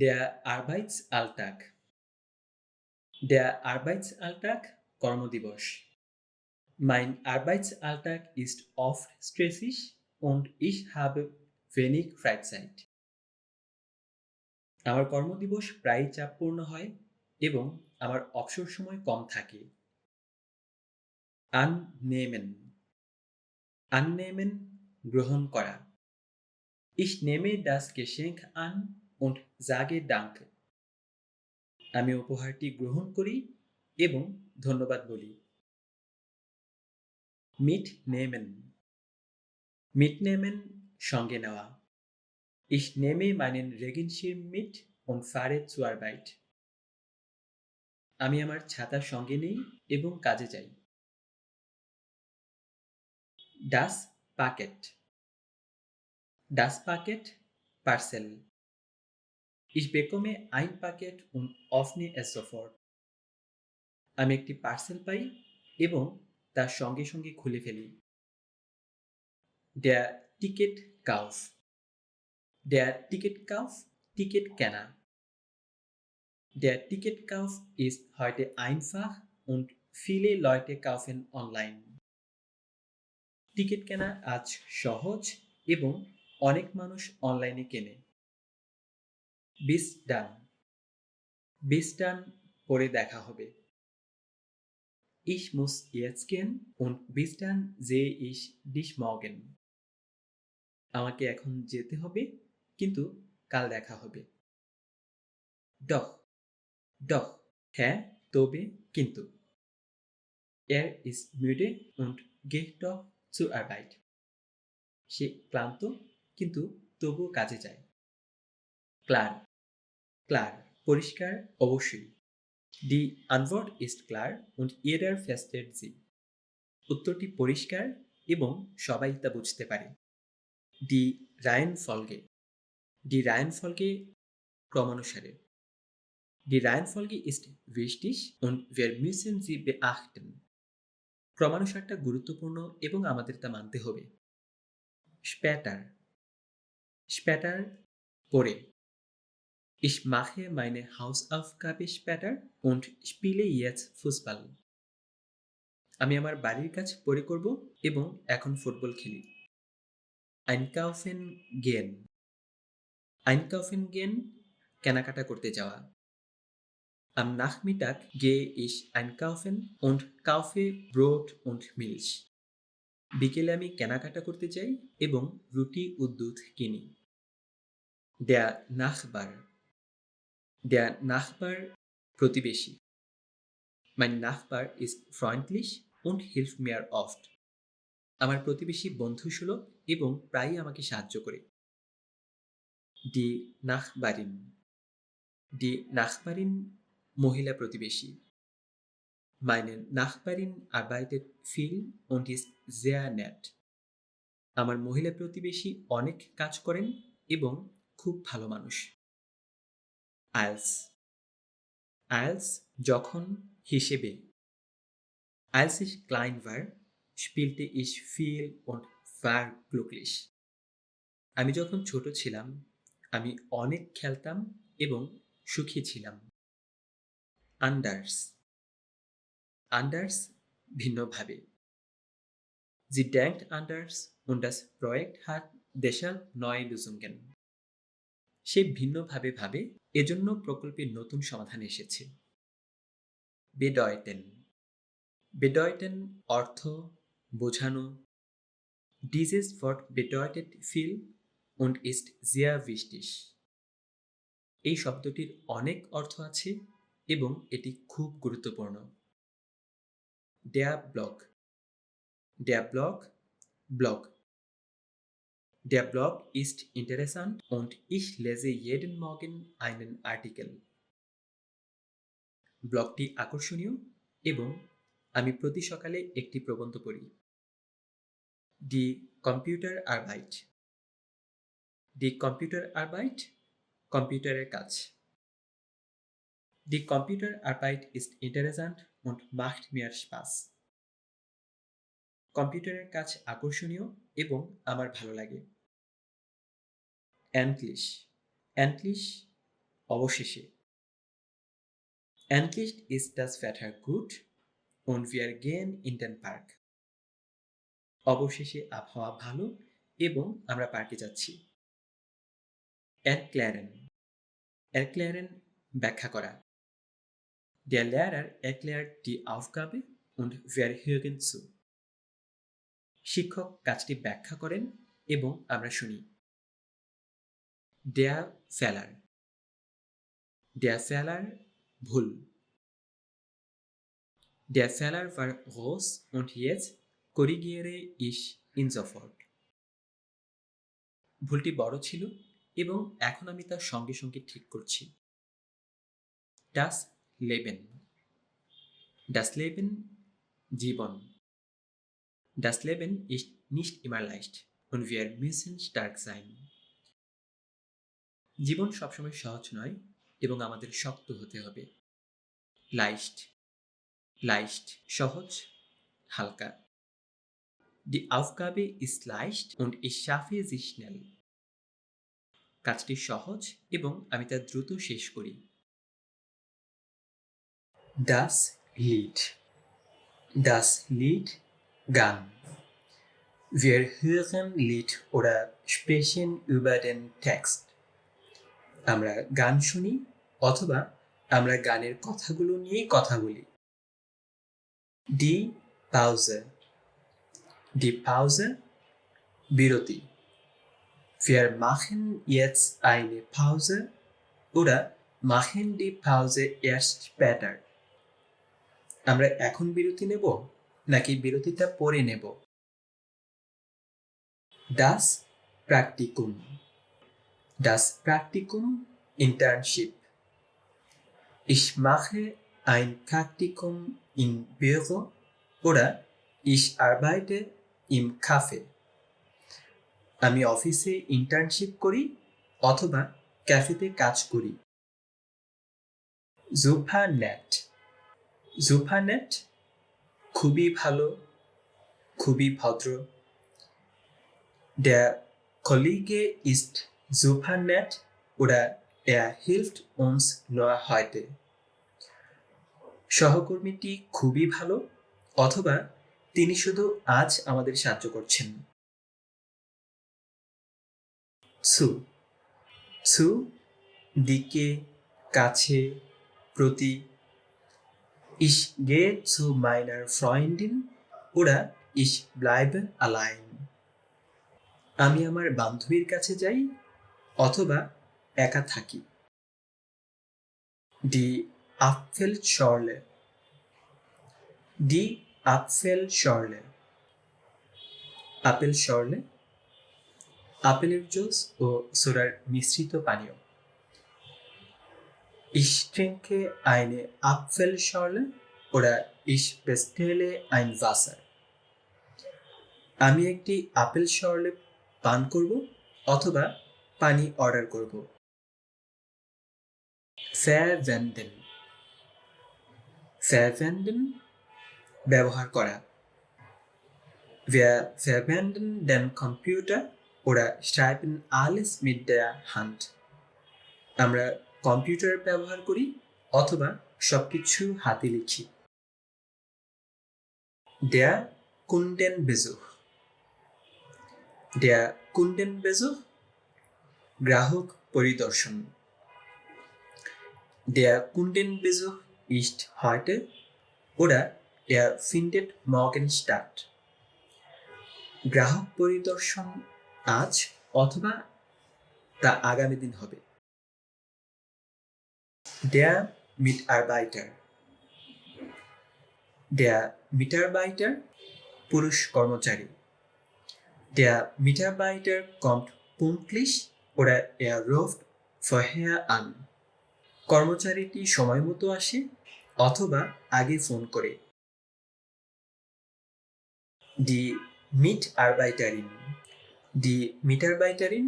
Der Arbeitsalltag. Der Arbeitsalltag কর্মদিবস. Mein Arbeitsalltag ist oft stressig und ich habe wenig Freizeit. আমার কর্মদিবস প্রায়ই চাপপূর্ণ হয় এবং আমার অবসর সময় কম থাকে। Annehmen. Annehmen গ্রহণ করা। Ich nehme das Geschenk an und sage Danke. আমি উপহারটি গ্রহণ করি এবং ধন্যবাদ বলি। Mitnehmen. Mitnehmen সঙ্গে নেওয়া। Ich nehme meinen Regenschirm mit und fahre zur Arbeit. আমি আমার ছাতা সঙ্গে নেই এবং কাজে যাই। Das Paket. Das Paket Parcel. Ich bekomme ein Paket und öffne es sofort. আমি একটি পার্সেল পাই এবং তার সঙ্গে সঙ্গে খুলে ফেলি। Der Ticketkauf. Der Ticketkauf ticket কেনা। Der Ticketkauf ist heute einfach und viele Leute kaufen online. Ticket কেনা আজ সহজ এবং অনেক মানুষ অনলাইনে কেনে। Bis dann. Bis dann পরে দেখা হবে। Ich muss jetzt gehen und bis dann sehe ich dich morgen. আমাকে এখন যেতে হবে কিন্তু কাল দেখা হবে। Doch. Doch. হ্যাঁ, তবে, কিন্তু। Er ist müde und geht doch zur Arbeit. সে ক্লান্ত কিন্তু তবুও কাজে যায়। Klar. Klar পরিষ্কার, অবশ্যই। Die Antwort ist klar und jeder versteht sie. উত্তরটি পরিষ্কার এবং সবাই তা বুঝতে পারে। Die Reihenfolge. Die Reihenfolge ক্রমানুসারে। Die Reihenfolge ist wichtig und wir müssen sie beachten. ক্রমানুসারটা গুরুত্বপূর্ণ এবং আমাদের তা মানতে হবে। Später. Später পরে। Ich mache meine Hausaufgabe später und spiele jetzt Fußball. আমি আমার বাড়ির কাজ পরে করব এবং এখন ফুটবল খেলি। Einkaufen gehen. Einkaufen gehen কেনাকাটা করতে যাওয়া। Am Nachmittag gehe ich einkaufen und kaufe Brot und Milch. বিকেলে আমি কেনাকাটা করতে যাই এবং রুটি ও দুধ কিনি। Der Nachbar. Der Nachbar প্রতিবেশী। Mein Nachbar ist freundlich und hilft mir oft. আমার প্রতিবেশী বন্ধুসুলভ এবং প্রায়ই আমাকে সাহায্য করে। Die Nachbarin. Die Nachbarin মহিলা প্রতিবেশী। Meine Nachbarin arbeitet viel und ist sehr nett. আমার মহিলা প্রতিবেশী অনেক কাজ করেন এবং খুব ভালো মানুষ। Als. Als যখন, হিসেবে। Als ich klein war, spielte ich viel und war glücklich. আমি যখন ছোট ছিলাম আমি অনেক খেলতাম এবং সুখী ছিলাম। Anders. Anders ভিন্নভাবে। Sie denkt anders und das Projekt hat deshalb neue Lösungen. সে ভিন্নভাবে ভাবে, এজন্য প্রকল্পের নতুন সমাধান এসেছে। Bedeuten. Bedeuten অর্থ, বোঝানো। Dieses Wort bedeutet viel und ist sehr wichtig. এই শব্দটির অনেক অর্থ আছে এবং এটি খুব গুরুত্বপূর্ণ। Der Blog. Der Blog Blog. Der Blog ist interessant und ich lese jeden Morgen einen Artikel. ব্লগটি আকর্ষণীয় এবং আমি প্রতি সকালে একটি প্রবন্ধ পড়ি। Die Computerarbeit. Die Computerarbeit কম্পিউটারের কাজ। Die Computerarbeit ist interessant und macht mir Spaß. কম্পিউটারের কাজ আকর্ষণীয় এবং আমার ভালো লাগে। Endlich. Endlich অবশেষে। Endlich ist das Wetter gut und wir gehen in den Park. অবশেষে আবহাওয়া ভালো এবং আমরা পার্কে যাচ্ছি। Erklären. Erklären ব্যাখ্যা করা। Der Lehrer erklärt die Aufgabe und wir hören zu. শিক্ষক কাজটি ব্যাখ্যা করেন এবং আমরা শুনি। Der Fehler. Der Fehler ভুল। Der Fehler war groß und jetzt korrigiere ich ihn sofort. ভুলটি বড় ছিল এবং এখন আমি তার সঙ্গে সঙ্গে ঠিক করছি। Das Leben. Das Leben জীবন। Das Leben ist nicht immer leicht und wir müssen stark sein. জীবন সবসময় সহজ নয় এবং আমাদের শক্ত হতে হবে। Leicht. Leicht সহজ, হালকা। Die Aufgabe ist leicht und ich schaffe sie schnell. কাজটি সহজ এবং আমি তা দ্রুত শেষ করি। Das Lied. Das Lied গান। Wir hören Lied oder sprechen über den Text. আমরা গান শুনি অথবা আমরা গানের কথাগুলো নিয়ে কথা বলি। Die Pause. Die Pause বিরতি। Wir machen jetzt eine Pause oder machen die Pause erst später. আমরা এখন বিরতি নেব নাকি বিরতিটা পরে নেব? Das Praktikum. Das Praktikum Internship. Ich mache ein Praktikum im Büro oder ich arbeite im Café. আমি অফিসে ইন্টার্নশিপ করি অথবা ক্যাফেতে কাজ করি। Super nett. Super nett খুবই ভালো, খুবই ভদ্র। Der Kollege ist super nett oder er hilft uns nur heute. সহকর্মীটি খুবই ভালো অথবা তিনি শুধু আজ আমাদের সাহায্য করছেন। Zu. Zu দিকে, কাছে, প্রতি। Ich gehe zu meiner Freundin oder ich bleibe allein. আমি আমার বান্ধবীর কাছে যাই অথবা একা থাকি। Die Apfelschorle. Die Apfelschorle. Apple শর্লে আপেলের জুস ও সোডার মিশ্রিত পানীয়। Ich trinke eine Apfelschorle oder ich bestelle ein Wasser. আমি একটি আপেল শর্লে পান করব অথবা পানি অর্ডার করব। Verwenden. Verwenden ব্যবহার করা। Wir verwenden den Computer oder schreiben alles mit der Hand. আমরা কম্পিউটার ব্যবহার করি অথবা সবকিছু হাতে লিখি। Der Kundenbesuch. Der Kundenbesuch গ্রাহক পরিদর্শন। Der Kundenbesuch ist heute oder er findet morgen statt. গ্রাহক পরিদর্শন আজ অথবা তা আগামী দিন হবে। Der Mitarbeiter. Der Mitarbeiter পুরুষ কর্মচারী। Der Mitarbeiter kommt pünktlich oder er ruft vorher an. কর্মচারীটি সময় মতো আসে অথবা আগে ফোন করে। Die Mitarbeiterin. Die Mitarbeiterin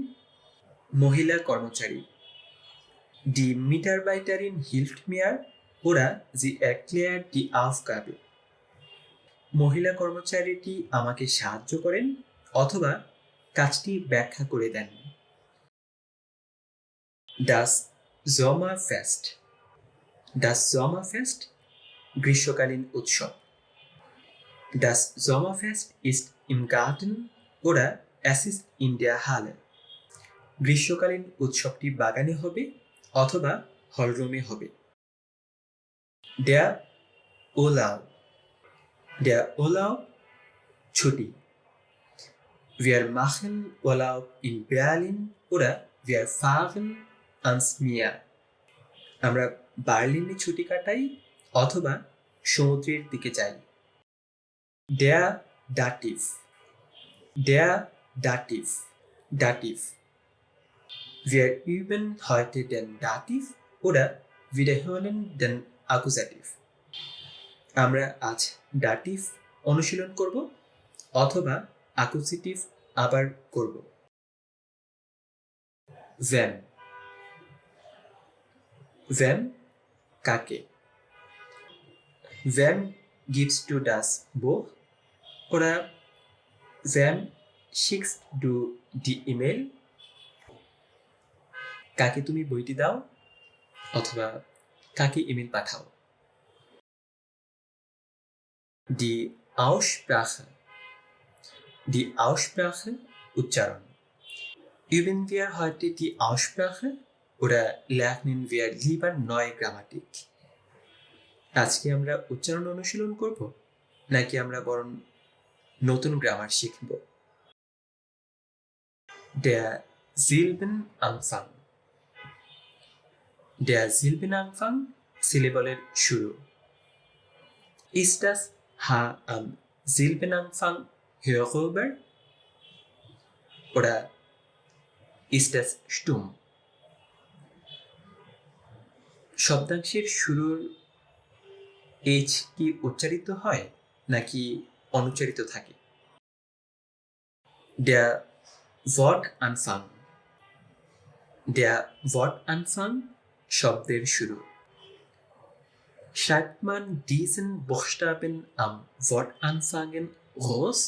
মহিলা কর্মচারী। Die Mitarbeiterin hilft mir oder sie erklärt die Aufgabe. মহিলা কর্মচারীটি আমাকে সাহায্য করেন অথবা কাজটি ব্যাখ্যা করে দেন। Das Sommerfest. Das Sommerfest গ্রীষ্মকালীন উৎসব। Das Sommerfest ist im Garten oder es ist in der Halle. গ্রীষ্মকালীন উৎসবটি বাগানে হবে অথবা হলরুমে হবে। Der Urlaub. Der Urlaub ছুটি। Wir machen Urlaub in Berlin oder wir fahren ans Meer. আমরা বার্লিনে ছুটি কাটাই অথবা সমুদ্রের দিকে যাই। Der Dativ. Der Dativ. Dativ. Wir üben heute den Dativ oder wiederholen den Akkusativ. আমরা আজ ডাটিভ অনুশীলন করব অথবা অ্যাকুজিটিভ আবার করব। Wem. Wem কাকে? Wem gibst du das Buch? Oder wem schickst du die E-Mail? কাকে তুমি বইটি দাও অথবা কাকে ইমেল পাঠাও। Die Aussprache. Die Aussprache উচ্চারণ। Üben wir heute die Aussprache oder lernen wir lieber neue Grammatik? আজকে আমরা উচ্চারণ অনুশীলন করব নাকি আমরা বরং নতুন গ্রামার শিখব? Der Silbenanfang. Der Silbenanfang সিলেবলের শুরু। Ist das H am Silbenanfang hörbar? Oder ist das stumm? শব্দাংশের শুরুর এইচ কি উচ্চারিত হয় নাকি অনুচ্চারিত থাকে? Der Wortanfang. Der Wortanfang শব্দের শুরু। Schreibt man diesen Buchstaben am Wortanfang groß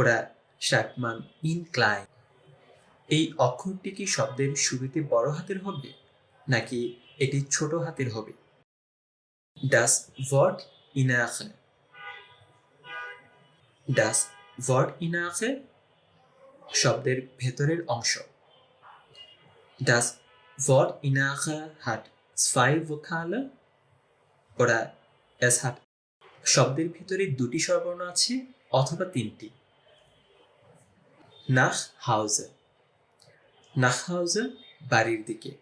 oder schreibt man ihn klein? এই অক্ষরটি কি শব্দের শুরুতে বড় হাতের হবে নাকি এটি ছোট হাতের হবে? Das Wort Innere. Das Wort Innere শব্দের ভেতরের অংশ। Das Wort Innere hat zwei Vokale oder es hat শব্দের ভিতরে দুটি স্বরবর্ণ আছে অথবা তিনটি। Nach Hause. Nach Hause বাড়ির দিকে।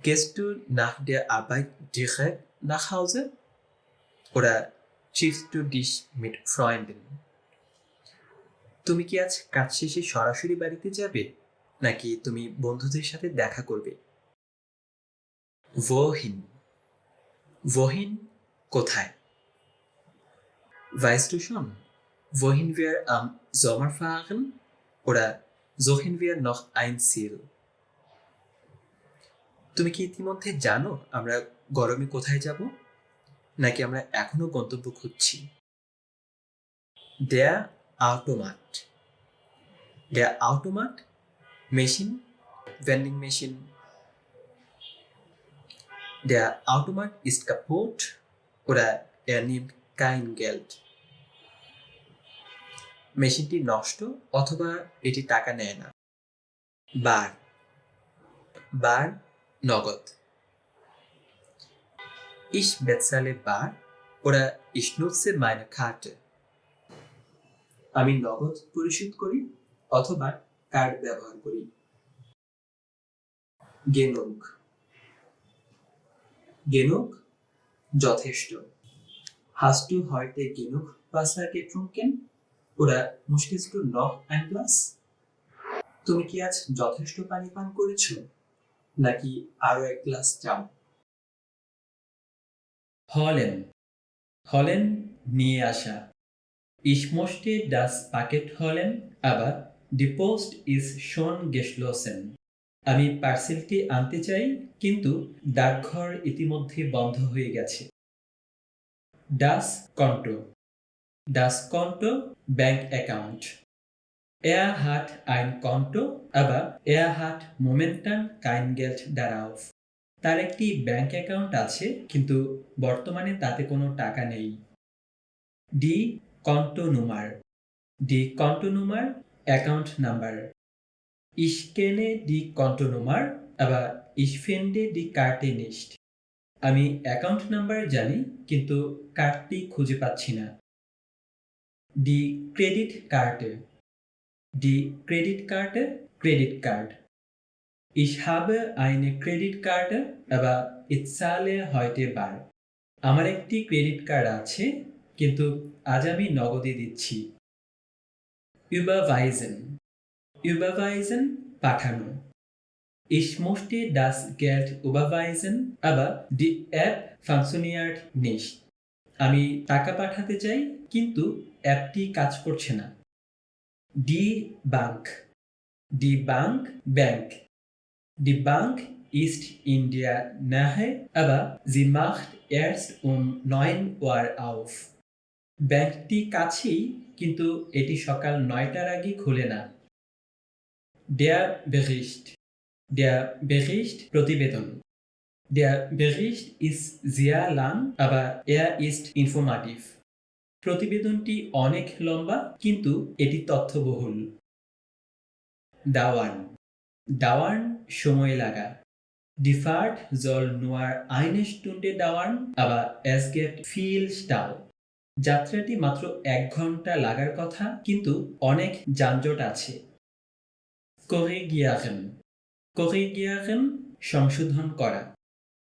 Gehst du nach der Arbeit direkt nach Hause oder triffst du dich mit Freunden? তুমি কি আজ কাজ শেষে সরাসরি বাড়িতে যাবে নাকি তুমি বন্ধুদের সাথে দেখা করবে? Wohin. Wohin কোথায়? Weißt du schon, wohin wir am Sommer fahren oder suchen wir noch ein Ziel? তুমি কি ইতিমধ্যে জানো আমরা গরমে কোথায় যাব নাকি আমরা এখনো গন্তব্য খুঁজছি? Der Automat. Der Automat Machine, Vending Machine. Der Automat ist kaputt oder er nimmt kein Geld. মেশিনটি নষ্ট অথবা এটি টাকা নেয় না। বার। বার নগদ। Ich bezahle bar oder ich nutze meine Karte. আমি নগদ পরিশোধ করি অথবা কার্ড ব্যবহার করি। Genug. Genug যথেষ্ট। Hast du heute genug Wasser getrunken oder möchtest du noch ein Glas? তুমি কি আজ যথেষ্ট পানি পান করেছো নাকি আরো এক গ্লাস চাও? Holen. Holen নিয়ে আসা। Ich möchte das Paket holen, aber die Post ist schon geschlossen. আমি পার্সেলটি আনতে চাই কিন্তু ডাকঘর ইতিমধ্যে বন্ধ হয়ে গেছে। Das Konto. Das Konto bank account. Er hat ein Konto, aber er hat momentan kein Geld darauf. তার একটি ব্যাংক অ্যাকাউন্ট আছে কিন্তু বর্তমানে তাতে কোনো টাকা নেই। Die Kontonummer. Die Kontonummer, Account Number. Ich kenne die Kontonummer, aber ich finde die Karte nicht. আমি অ্যাকাউন্ট নাম্বার জানি কিন্তু কার্ডটি খুঁজে পাচ্ছি না। Die Kreditkarte. Die Kreditkarte, Credit Card. Ich habe eine Kreditkarte, aber ich zahle heute bar. আমার একটি credit card আছে কিন্তু আজ আমি নগদে দিচ্ছি। Überweisen. Überweisen, পাঠানো। Ich möchte das Geld überweisen, aber die App funktioniert nicht. আমি টাকা পাঠাতে চাই কিন্তু অ্যাপটি কাজ করছে না। Die Bank. Die Bank, Bank. Die Bank ist in der Nähe, aber sie macht erst um 9 Uhr auf. ব্যাংকটি কাছেই কিন্তু এটি সকাল 9টার আগে খোলে না। Der Bericht. Der Bericht, প্রতিবেদন। Der Bericht ist sehr lang, aber er ist informativ. প্রতিবেদনটি অনেক লম্বা কিন্তু এটি তথ্যবহুল। Dauern. Dauern, সময় লাগা। Die Fahrt soll nur eine Stunde dauern, aber es gibt viel Stau. যাত্রাটি মাত্র 1 ঘন্টা লাগার কথা কিন্তু অনেক যানজট আছে। Korrigieren. Korrigieren, সংশোধন করা।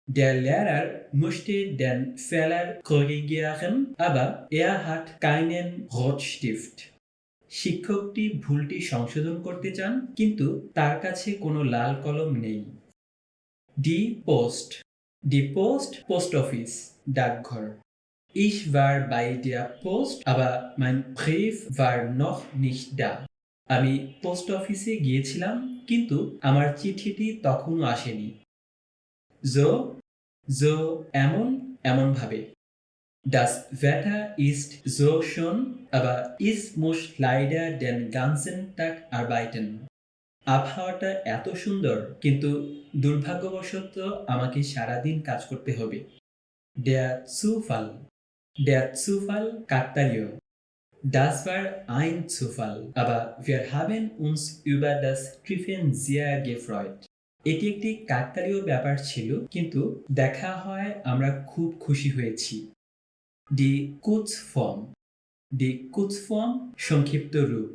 Der Lehrer musste den Fehler korrigieren, aber er hat keinen Rotstift. শিক্ষকটি ভুলটি সংশোধন করতে চান কিন্তু তার কাছে কোনো লাল কলম নেই। Die Post. Die Post, Post Office, ডাকঘর। Ich war bei der Post, aber mein Brief war noch nicht da. আমি পোস্ট অফিসে গিয়েছিলাম কিন্তু আমার চিঠিটি তখনও আসেনি। So, so, এমন, এমনভাবে। Das Wetter ist so schön, aber ich muss leider den ganzen Tag arbeiten. আবহাওয়াটা এত সুন্দর কিন্তু দুর্ভাগ্যবশত আমাকে সারাদিন কাজ করতে হবে। Der Zufall. Der Zufall, কাকতালীয়। Das war ein Zufall, aber wir haben uns über das Treffen sehr gefreut. এটি একটি কাকতালীয় ব্যাপার ছিল কিন্তু দেখা হয় আমরা খুব খুশি হয়েছি। Die Kurzform. Die Kurzform, সংক্ষিপ্ত রূপ।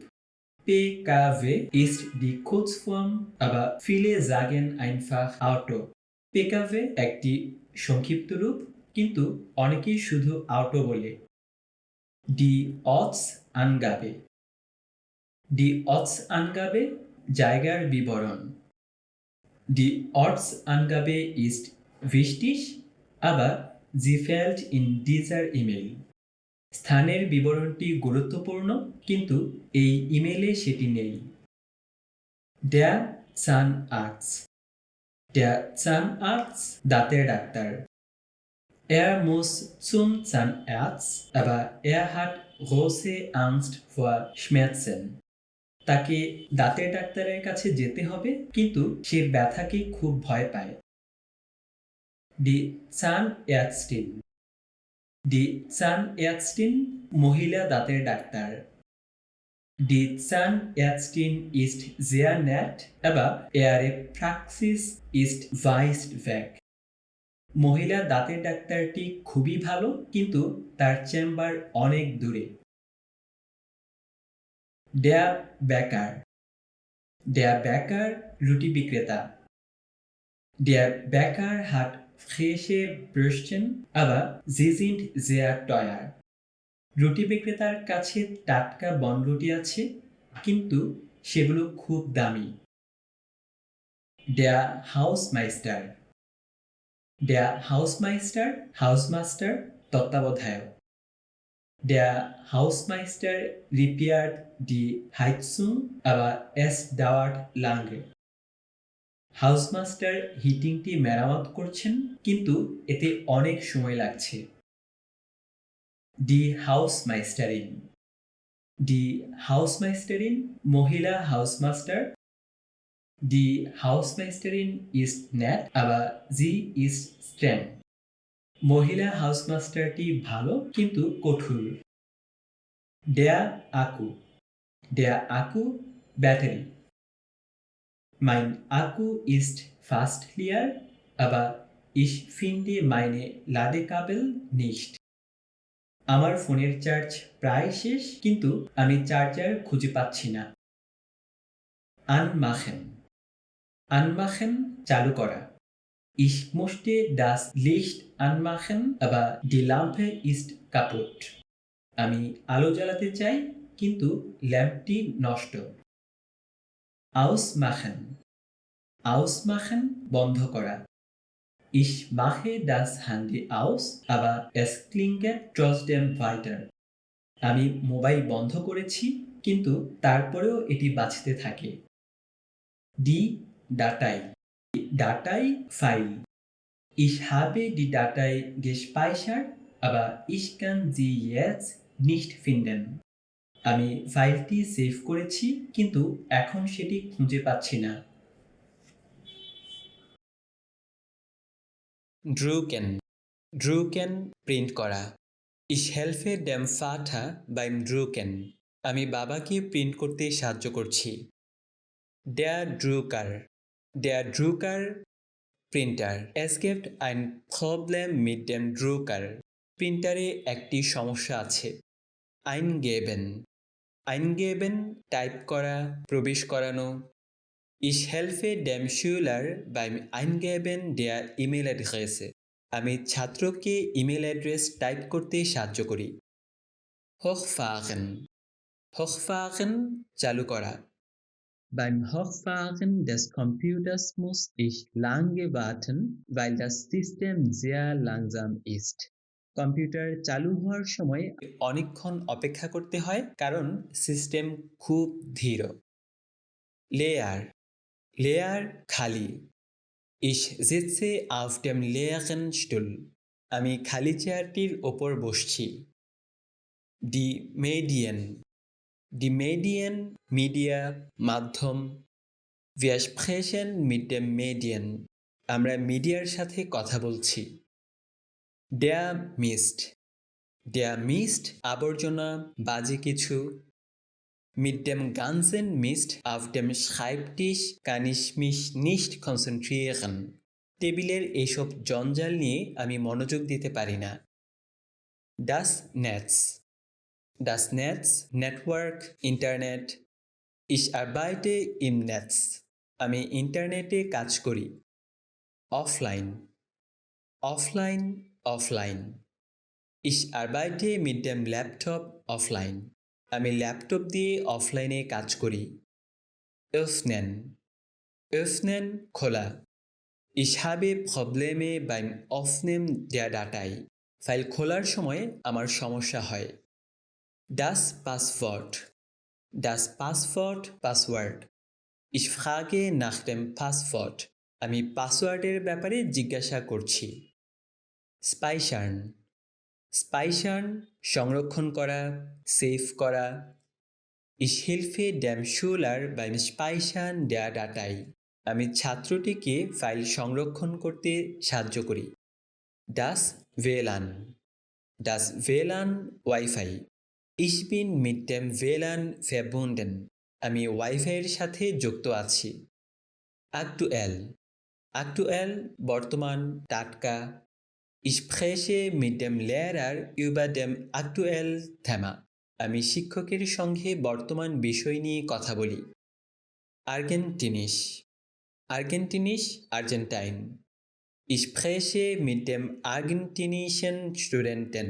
PKW ist die Kurzform, aber viele sagen einfach Auto. PKW একটি সংক্ষিপ্ত রূপ কিন্তু অনেকেই শুধু অটো বলে। Die Ortsangabe. Die Ortsangabe, জায়গার বিবরণ। Die Ortsangabe ist wichtig, aber sie fehlt in dieser E-Mail. স্থানের বিবরণটি গুরুত্বপূর্ণ কিন্তু এই ইমেইলে সেটি নেই। Der Zahnarzt. Der Zahnarzt, দাঁতের doctor. Er muss zum Zahnarzt, aber er hat große Angst vor Schmerzen. তাকে দাঁতের ডাক্তারের কাছে যেতে হবে কিন্তু সে ব্যথাকে খুব ভয় পায়। Die Zahnärztin. Die Zahnärztin, মহিলা দাঁতের doctor. Die Zahnärztin ist sehr nett, aber ihre Praxis ist weit weg. মহিলা দাঁতের ডাক্তারটি খুবই ভালো কিন্তু তার চেম্বার অনেক দূরে। Der Bäcker. Der Bäcker, রুটি বিক্রেতা। Der Bäcker hat frische Brötchen, aber sie sind sehr teuer. রুটি বিক্রেতার কাছে টাটকা বনরুটি আছে কিন্তু সেগুলো খুব দামি। Der Hausmeister. Der Hausmeister, Hausmaster, তত্ত্বাবধায়ক। Der Hausmeister repairt die Heizung, aber es dauert lange. হাউসমাস্টার হিটিংটি মেরামত করছেন কিন্তু এতে অনেক সময় লাগছে। Die Hausmeisterin. ডি হাউসমাইস্টারিন মহিলা হাউসমাস্টার, ডি হাউসমাইস্টারিন ইস্ট ন্যাট, আবার জি ইস্ট স্ট্র্যান্ড। মহিলা হাউসমাস্টারটি ভালো কিন্তু কঠোর। ডেয়া আকু, ডেয়া আকু battery. Mein Akku ist fast leer, aber ich finde meine Ladekabel nicht. আমার ফোনের চার্জ প্রায় শেষ কিন্তু আমি চার্জার খুঁজে পাচ্ছি না। আনমাখেন, আনমাখেন চালু করা। Ich möchte das Licht anmachen, aber die Lampe ist kaputt. আমি আলো জ্বালাতে চাই কিন্তু ল্যাম্পটি নষ্ট। Ausmachen, Ausmachen বন্ধ করা। Ich mache das Handy aus, aber es klingelt trotzdem weiter. আমি মোবাইল বন্ধ করেছি কিন্তু তারপরেও এটি বাজতে থাকে। Die Datei, die Datei File. Ich habe die Datei gespeichert, aber ich kann sie jetzt nicht finden. আমি ফাইলটি সেভ করেছি কিন্তু এখন সেটি খুঁজে পাচ্ছি না। Drucken, Drucken প্রিন্ট করা। Ich helfe dem Vater beim Drucken. আমি বাবাকে প্রিন্ট করতে সাহায্য করছি। Der Drucker, der Drucker printer. Es gibt ein Problem mit dem Drucker. প্রিন্টারে একটি সমস্যা আছে। Eingeben, Eingeben টাইপ করা, প্রবেশ করানো। Ich helfe dem Schüler beim Eingeben der E-Mail-Adresse. আমি ছাত্রকে ইমেল অ্যাড্রেস টাইপ করতে সাহায্য করি। Hochfahren, Hochfahren চালু করা। Beim Hochfahren des Computers muss ich lange warten, weil das System sehr langsam ist. Computer চালু হওয়ার সময় অনেকক্ষণ অপেক্ষা করতে হয় কারণ সিস্টেম খুব ধীর। Leer, Leer খালি। Ich sitze auf dem leeren Stuhl. আমি খালি চেয়ারটির ওপর বসছি। Die Medien, Die Medien media মাধ্যম। Wir sprechen mit dem Medien. আমরা মিডিয়ার সাথে কথা বলছি। Der Mist, Der Mist আবর্জনা বাজে কিছু। Mit dem ganzen Mist auf dem Schreibtisch kann ich mich nicht konzentrieren. টেবিলের এসব জঞ্জাল নিয়ে আমি মনোযোগ দিতে পারি না। Das Netz, Das Netz network internet. Ich arbeite im Netz. আমি ইন্টারনেটে কাজ করি। Offline, Offline offline. Ich arbeite mit dem Laptop offline. আমি ল্যাপটপ দিয়ে অফলাইনে কাজ করি। Öffnen, Öffnen খোলা। Ich habe Probleme beim Öffnen der Datei. File খোলার সময় আমার সমস্যা হয়। Das Passwort, Das Passwort password. Ich frage nach dem Passwort. আমি পাসওয়ার্ডের ব্যাপারে জিজ্ঞাসা করছি। Speichern, Speichern সংরক্ষণ করা, সেভ করা। Ich helfe dem Schüler beim Speichern der Datei. আমি ছাত্রটিকে ফাইল সংরক্ষণ করতে সাহায্য করি। Das WLAN, Das WLAN Wi-Fi. Ich bin mit dem WLAN verbunden. আমি ওয়াইফাইয়ের সাথে যুক্ত আছি। Aktuell, Aktuell বর্তমান, টাটকা। Ich spreche mit dem Lehrer über dem aktuellen Thema. আমি শিক্ষকের সঙ্গে বর্তমান বিষয় নিয়ে কথা বলি। Argentinisch, Argentinisch Argentine. Ich spreche mit dem argentinischen Studenten.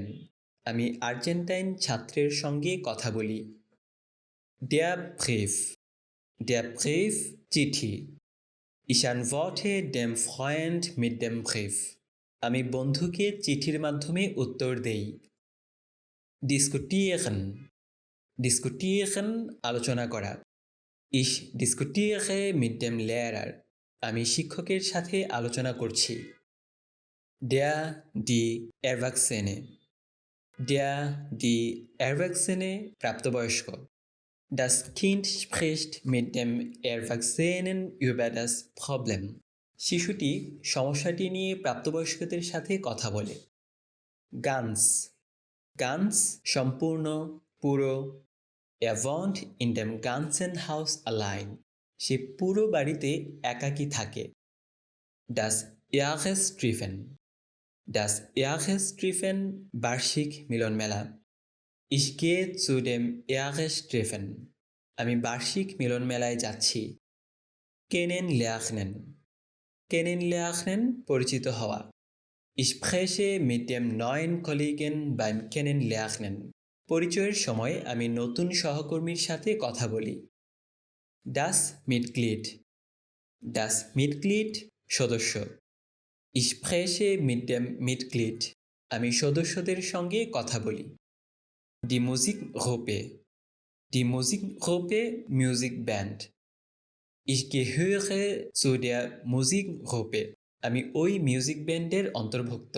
আমি আর্জেন্টাইন ছাত্রের সঙ্গে কথা বলি। Der Brief, Der Brief চিঠি। Ich antworte dem Freund mit dem Brief. আমি বন্ধুকে চিঠির মাধ্যমে উত্তর দেই। Diskutieren, Diskutieren আলোচনা করা। Ich diskutiere mit dem Lehrer. আমি শিক্ষকের সাথে আলোচনা করছি। Der, die Erwachsene, Der, die Erwachsene প্রাপ্তবয়স্ক Das Kind spricht mit dem Erwachsenen über das Problem. শিশুটি সমস্যাটি নিয়ে প্রাপ্তবয়স্কদের সাথে কথা বলে। Ganz. Ganz সম্পূর্ণ, পুরো। Er wohnt in dem ganzen Haus allein. সে পুরো বাড়িতে একাকী থাকে। Das Jahrestreffen. Das Jahrestreffen বার্ষিক মিলন মেলা। Ich gehe zu dem Jahrestreffen. আমি বার্ষিক মিলন মেলায় যাচ্ছি। Kennenlernen. Kennenlernen পরিচিত হওয়া। Ich spreche mit dem neuen Kollegen beim Kennenlernen. পরিচয়ের সময় আমি নতুন সহকর্মীর সাথে কথা বলি। Das Mitglied. Das Mitglied সদস্য। Ich spreche mit dem Mitglied. আমি সদস্যদের সঙ্গে কথা বলি। Die Musikgruppe. Die Musikgruppe Musikband. Ich gehöre zu der Musikgruppe. আমি ওই মিউজিক ব্যান্ডের অন্তর্ভুক্ত।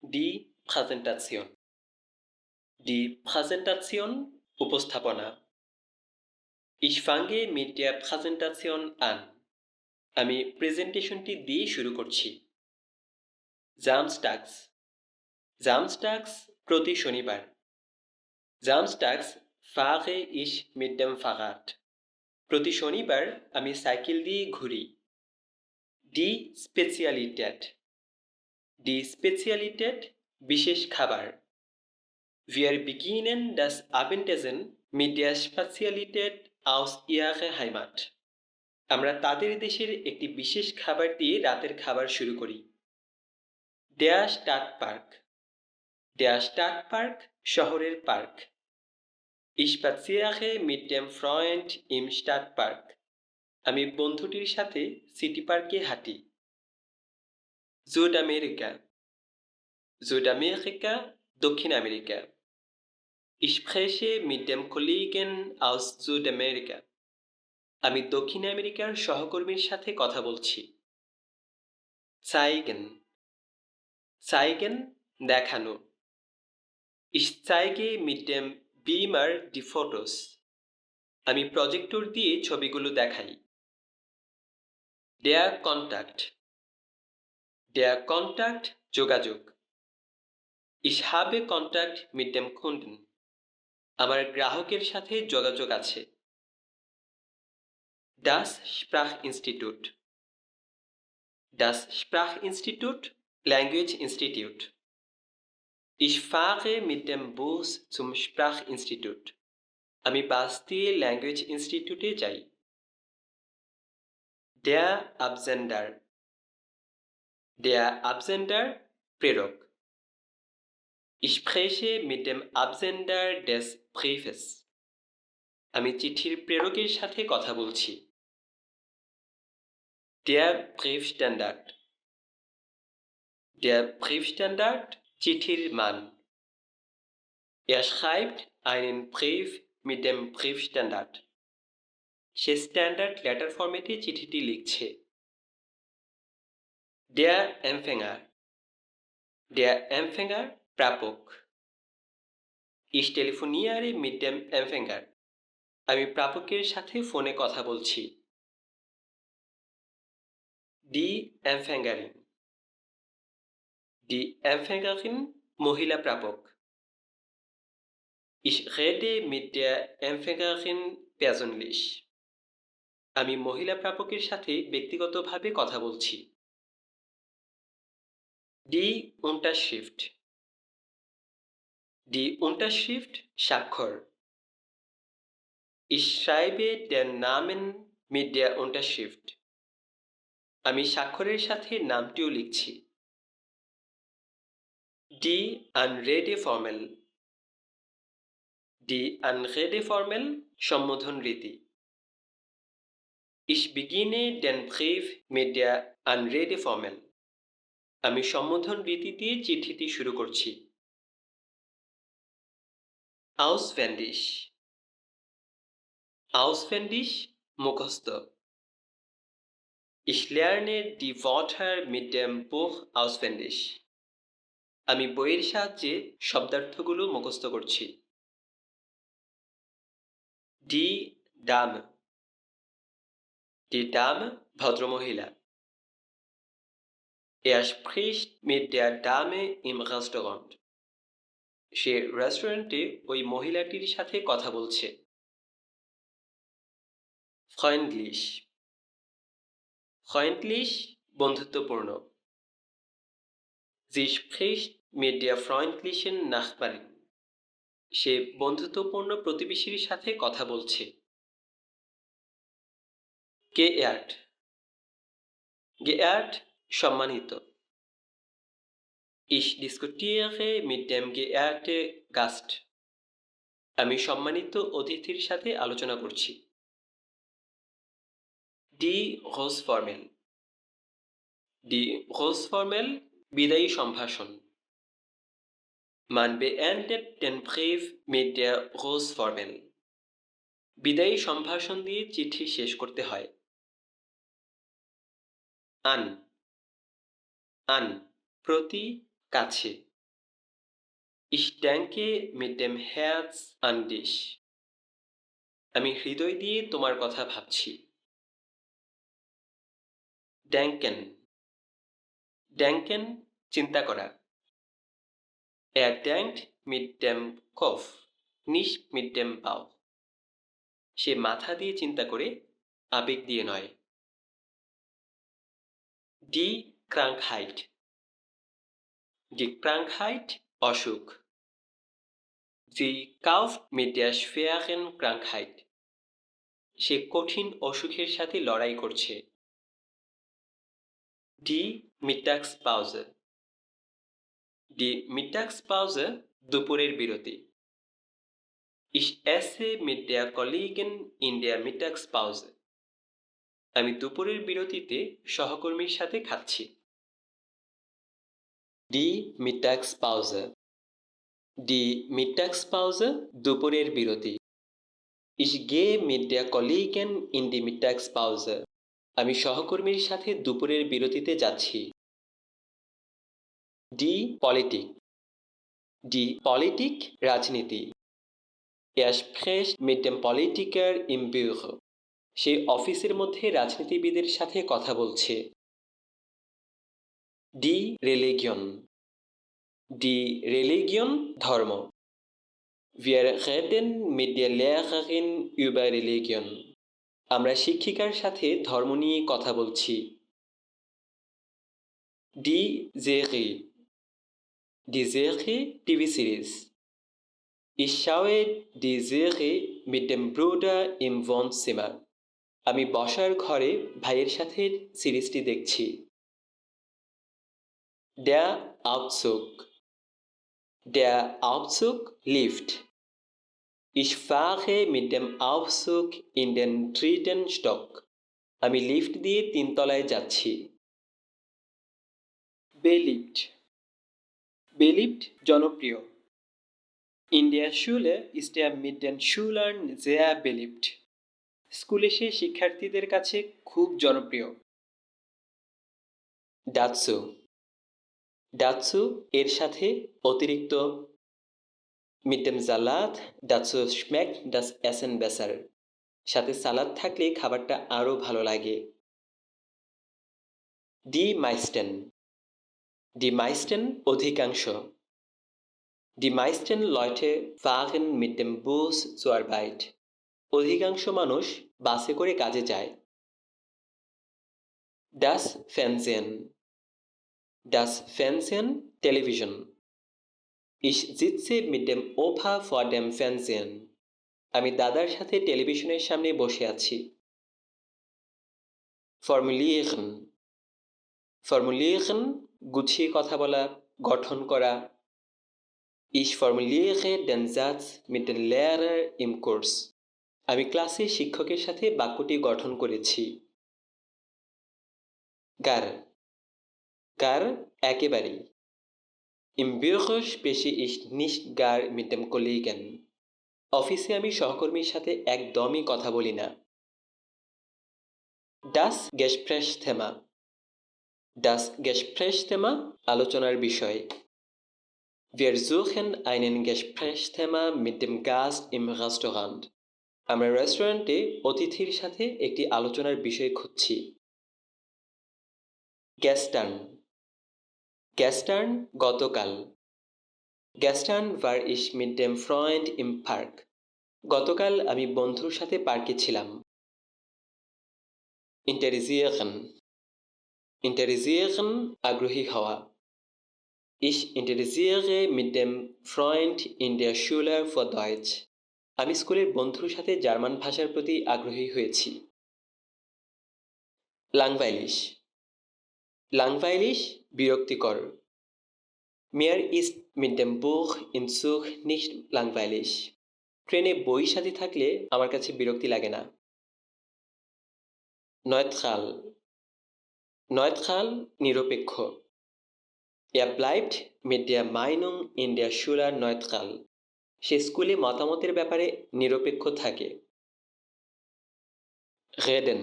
Die Präsentation. Die Präsentation উপস্থাপনা। Ich fange mit der Präsentation an. আমি প্রেজেন্টেশনটি দিয়ে শুরু করছি। Samstags. Samstags প্রতি শনিবার। Samstags fahre ich mit dem Fahrrad. প্রতি শনিবার আমি সাইকেল দিয়ে ঘুরি। Die Spezialität. Die Spezialität বিশেষ খাবার। Wir beginnen das Abendessen mit der Spezialität aus ihrer Heimat. আমরা তাদের দেশের একটি বিশেষ খাবার দিয়ে রাতের খাবার শুরু করি। Der Stadtpark. Der Stadtpark শহরের park. Ich spaziere mit dem Freund im Stadtpark. আমি বন্ধুটির সাথে সিটি পার্কে হাঁটি। Südamerika. Südamerika দক্ষিণ America. Ich spreche mit dem Kollegen aus Südamerika. আমি দক্ষিণ আমেরিকার সহকর্মীর সাথে কথা বলছি। Zeigen. Zeigen দেখানো। Ich zeige mit dem Beamer die Fotos. আমি প্রজেক্টর দিয়ে ছবিগুলো দেখাই। Der Kontakt. Der Kontakt যোগাযোগ। Ich habe Kontakt mit dem Kunden. আমার গ্রাহকের সাথে যোগাযোগ আছে। Das Sprachinstitut. Das Sprachinstitut Language Institute. Ich fahre mit dem Bus zum Sprachinstitut. আমি বাস দিয়ে ল্যাঙ্গুয়েজ ইনস্টিটিউটে যাই। Der Absender. Der Absender প্রেরক। Ich spreche mit dem Absender des Briefes. আমি চিঠির প্রেরকের সাথে কথা বলছি। Der Briefstandard. Der Briefstandard চিঠির মান। Er schreibt einen Brief mit dem Briefstandard. সে স্ট্যান্ডার্ড লেটার ফরম্যাটে চিঠিটি লিখছে। Der Empfänger. Der Empfänger প্রাপক। Ich telefoniere mit dem Empfänger. আমি প্রাপকের সাথে ফোনে কথা বলছি। Die Empfängerin. Die Empfängerin মহিলা প্রাপক। Ich rede mit der Empfängerin persönlich. আমি মহিলা প্রাপকের সাথে ব্যক্তিগতভাবে কথা বলছি। Die Unterschrift. Die Unterschrift স্বাক্ষর। Ich schreibe den Namen mit der Unterschrift. আমি স্বাক্ষরের সাথে নামটিও লিখছি। Die Anrede-Formel. Die Anrede-Formel সম্বোধন রীতি। Ich beginne den Brief mit der Anrede-Formel. আমি সম্বোধন রীতি দিয়ে চিঠিটি শুরু করছি। Auswendig. Auswendig মুখস্থ। Ich lerne die Wörter mit dem Buch auswendig. আমি বইয়ের সাহায্যে শব্দার্থগুলো মুখস্থ করছি। ডি ডাম, ডি ডাম ভদ্রমহিলা। Er spricht mit der Dame im Restaurant. সে রেস্টুরেন্টে ওই মহিলাটির সাথে কথা বলছে। freundlich, freundlich বন্ধুত্বপূর্ণ। Sie spricht mit der freundlichen Nachbarin. সে বন্ধুত্বপূর্ণ প্রতিবেশীর সাথে কথা বলছে। geehrt, geehrt সম্মানিত। Ich diskutiere mit dem geehrten Gast. আমি সম্মানিত অতিথির সাথে আলোচনা করছি। Die Großformel, die Großformel বিদায়ী সম্ভাষণ। Man beendet den Brief mit der Großformel. বিদায়ী সম্ভাষণ দিয়ে চিঠি শেষ করতে হয়। an, an প্রতি, কাছে। Ich denke mit dem Herz an dich. আমি হৃদয় দিয়ে তোমার কথা ভাবছি। denken, denken চিন্তা করা। Er denkt mit dem Kopf, nicht mit dem Bauch. সে মাথা দিয়ে চিন্তা করে, আবেগ দিয়ে নয়। Die Krankheit, die Krankheit অসুখ। Sie kämpft mit der schweren Krankheit. সে কঠিন অসুখের সাথে লড়াই করছে। Die Mittagspause, die Mittagspause দুপুরের বিরতি। Ich esse mit der Kollegin in der Mittagspause. আমি দুপুরের বিরতিতে সহকর্মীর সাথে খাচ্ছি। Die Mittagspause, die Mittagspause দুপুরের বিরতি। Ich gehe mit der Kollegin in die Mittagspause. আমি সহকর্মীর সাথে দুপুরের বিরতিতে যাচ্ছি। Die Politik, die Politik রাজনীতি। Er spricht mit dem Politiker im Büro. সে অফিসের মধ্যে রাজনীতিবিদের সাথে কথা বলছে। Die Religion, die Religion ধর্ম। Wir reden mit der Lehrerin über Religion. আমরা শিক্ষিকার সাথে ধর্ম নিয়ে কথা বলছি। Die Serie, die Serie TV series. Ich schaue die Serie mit dem Bruder im Wohnzimmer. আমি বসার ঘরে ভাইয়ের সাথে সিরিজটি দেখছি। Der Aufzug, der Aufzug Lift. Ich fahre mit dem Aufzug in den 3. Stock. আমি লিফট দিয়ে 3 তলায় যাচ্ছি। Beliebt, beliebt জনপ্রিয়। In der Schule ist er mit den Schülern sehr beliebt. স্কুলে সে শিক্ষার্থীদের কাছে খুব জনপ্রিয়। Dazu, dazu এর সাথে অতিরিক্ত। Mit dem Salat, dazu schmeckt das Essen besser. সাথে সালাদ থাকলে খাবারটা আরো ভালো লাগে। Die meisten, die meisten অধিকাংশ। Die meisten Leute fahren mit dem Bus zur Arbeit. অধিকাংশ মানুষ বাসে করে কাজে যায়। Das Fernsehen, das Fernsehen Television. Ich sitze mit dem Opa vor dem Fernsehen. আমি দাদার সাথে টেলিভিশনের সামনে বসে আছি। Formulieren, formulieren গুছিয়ে কথা বলা, গঠন করা। Ich formuliere den Satz mit dem Lehrer im Kurs. আমি ক্লাসে শিক্ষকের সাথে বাক্যটি গঠন করেছি। Gar, gar একেবারেই। Im Büro spreche ich nicht gar mit dem Kollegen. অফিসে আমি সহকর্মীর সাথে একদমই কথা বলি না। Das Gesprächsthema, das Gesprächsthema আলোচনার বিষয়। Wir suchen einen Gesprächsthema mit dem Gast im Restaurant. আমরা রেস্টুরেন্টে অতিথির সাথে একটি আলোচনার বিষয় খুঁজছি। Gestern. Gestern গতকাল। Gestern war ich mit dem Freund im Park. গতকাল আমি বন্ধুর সাথে পার্কে ছিলাম। Interessieren. Interessieren আগ্রহী হওয়া। Ich interessiere mit dem Freund in der Schule für Deutsch. আমি স্কুলের বন্ধুর সাথে জার্মান ভাষার প্রতি আগ্রহী হয়েছি। Langweilig. Langweilig বিরক্তিকর। Mir ist mit dem Buch im Zug nicht langweilig. ট্রেনে বই সাথে থাকলে আমার কাছে বিরক্তি লাগে না। Neutral. Neutral নিরপেক্ষ। Er bleibt mit der Meinung in der Schule neutral. সে স্কুলে মতামতের ব্যাপারে নিরপেক্ষ থাকে। Reden.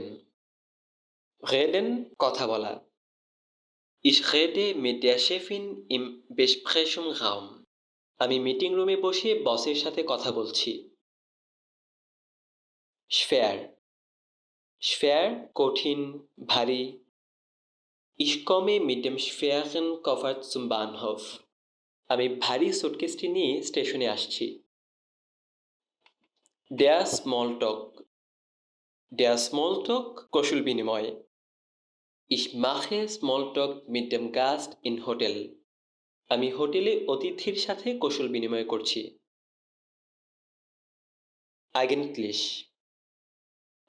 Reden কথা বলা। Ich rede mit der Chefin im Besprechungsraum. আমি মিটিং রুমে বসে বসের সাথে কথা বলছি। Schwer. Schwer কঠিন ভারী। Ich komme mit dem schweren Koffer zum Bahnhof. আমি ভারী সুটকেসটি নিয়ে স্টেশনে আসছি। Der Smalltalk. Der Smalltalk কৌশল বিনিময়। Ich mache Smalltalk mit dem Gast in Hotel. আমি হোটেলে অতিথির সাথে কৌশল বিনিময় করছি। Eigentlich.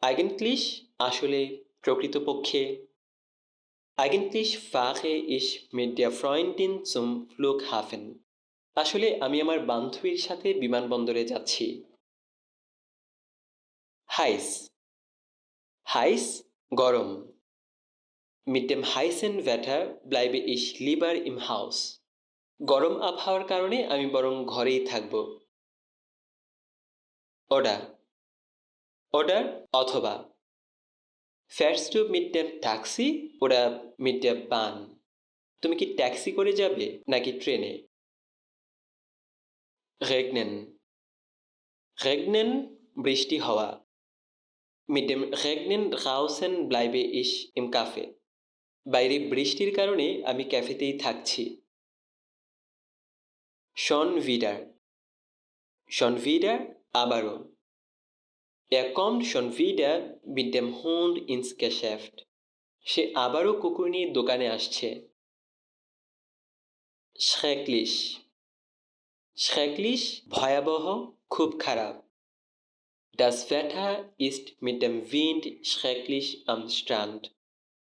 Eigentlich আসলে প্রকৃতপক্ষে। Eigentlich fahre ich mit der Freundin zum Flughafen. আসলে আমি আমার বান্ধবীর সাথে বিমানবন্দরে যাচ্ছি। Heiß. Heiß গরম। Mit dem heißen Wetter bleibe ich lieber im Haus. গরম আবহাওয়ার কারণে আমি বরং ঘরেই থাকব। Oder. Oder অথবা। Fährst du mit dem Taxi oder mit der Bahn? তুমি কি ট্যাক্সি করে যাবে নাকি ট্রেনে? Regnen. Regnen বৃষ্টি হওয়া। Mit dem Regnen draußen bleibe ich im Café. বাইরে বৃষ্টির কারণে আমি ক্যাফেতেই থাকছি। Schon wieder. Schon wieder আবারও। Er kommt schon wieder mit dem Hund ins Geschäft. সে আবারও কুকুর নিয়ে দোকানে আসছে। Schrecklich. Schrecklich ভয়াবহ খুব খারাপ। Das Wetter ist mit dem Wind schrecklich am Strand.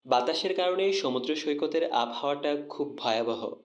বাতাসের কারণে সমুদ্র সৈকতের আবহাওয়াটা খুব ভয়াবহ।